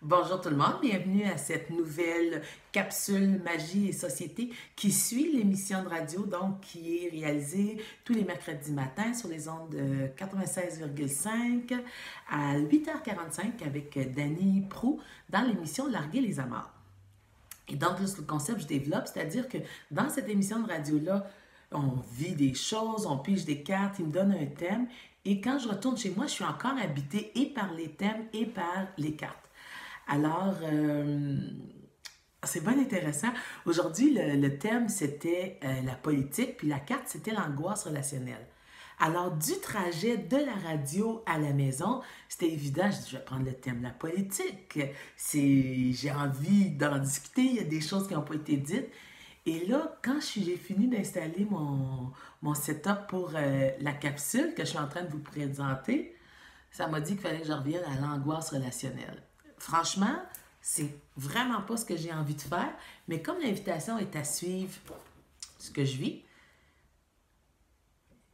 Bonjour tout le monde, bienvenue à cette nouvelle capsule Magie et Société qui suit l'émission de radio, donc qui est réalisée tous les mercredis matins sur les ondes de 96,5 à 8h45 avec Dany Proulx dans l'émission Larguer les amarres. Et donc, là, c'est le concept que je développe, c'est-à-dire que dans cette émission de radio-là, on vit des choses, on pige des cartes, il me donne un thème, et quand je retourne chez moi, je suis encore habitée et par les thèmes et par les cartes. Alors, c'est bien intéressant. Aujourd'hui, le thème, c'était la politique, puis la carte, c'était l'angoisse relationnelle. Alors, du trajet de la radio à la maison, c'était évident, je dis, je vais prendre le thème de la politique. J'ai envie d'en discuter, il y a des choses qui n'ont pas été dites. Et là, quand j'ai fini d'installer mon setup pour la capsule que je suis en train de vous présenter, ça m'a dit qu'il fallait que je revienne à l'angoisse relationnelle. Franchement, c'est vraiment pas ce que j'ai envie de faire, mais comme l'invitation est à suivre ce que je vis,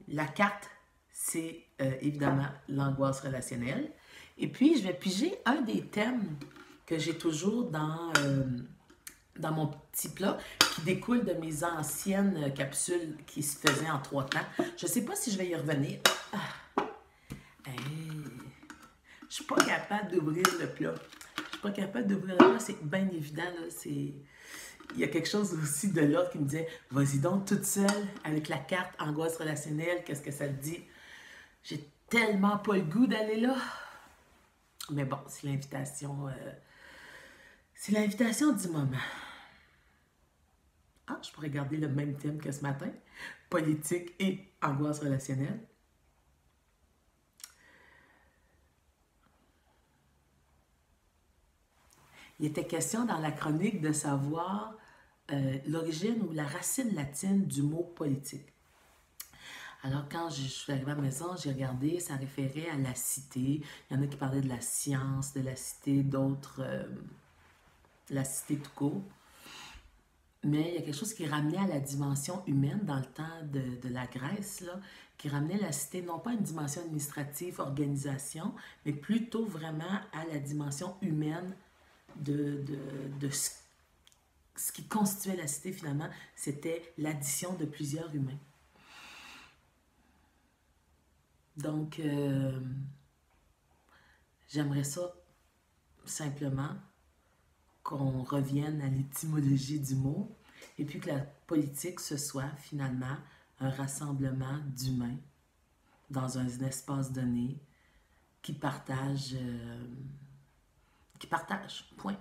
la carte, c'est évidemment l'angoisse relationnelle. Et puis, je vais piger un des thèmes que j'ai toujours dans mon petit plat qui découle de mes anciennes capsules qui se faisaient en 3 temps. Je ne sais pas si je vais y revenir. Hey, je suis pas capable d'ouvrir le plat. Je suis pas capable d'ouvrir le plat, c'est bien évident. Là, il y a quelque chose aussi de l'autre qui me disait vas-y donc toute seule avec la carte angoisse relationnelle, qu'est-ce que ça te dit? J'ai tellement pas le goût d'aller là. Mais bon, c'est l'invitation du moment. Ah, je pourrais garder le même thème que ce matin, politique et angoisse relationnelle. Il était question dans la chronique de savoir l'origine ou la racine latine du mot politique. Alors, quand je suis arrivée à la maison, j'ai regardé, ça référait à la cité. Il y en a qui parlaient de la science, de la cité, d'autres, la cité tout court. Mais il y a quelque chose qui ramenait à la dimension humaine dans le temps de la Grèce, là, qui ramenait la cité non pas à une dimension administrative, organisation, mais plutôt vraiment à la dimension humaine de ce qui constituait la cité finalement, c'était l'addition de plusieurs humains. Donc, j'aimerais ça simplement qu'on revienne à l'étymologie du mot et puis que la politique ce soit finalement un rassemblement d'humains dans un espace donné qui partagent, point.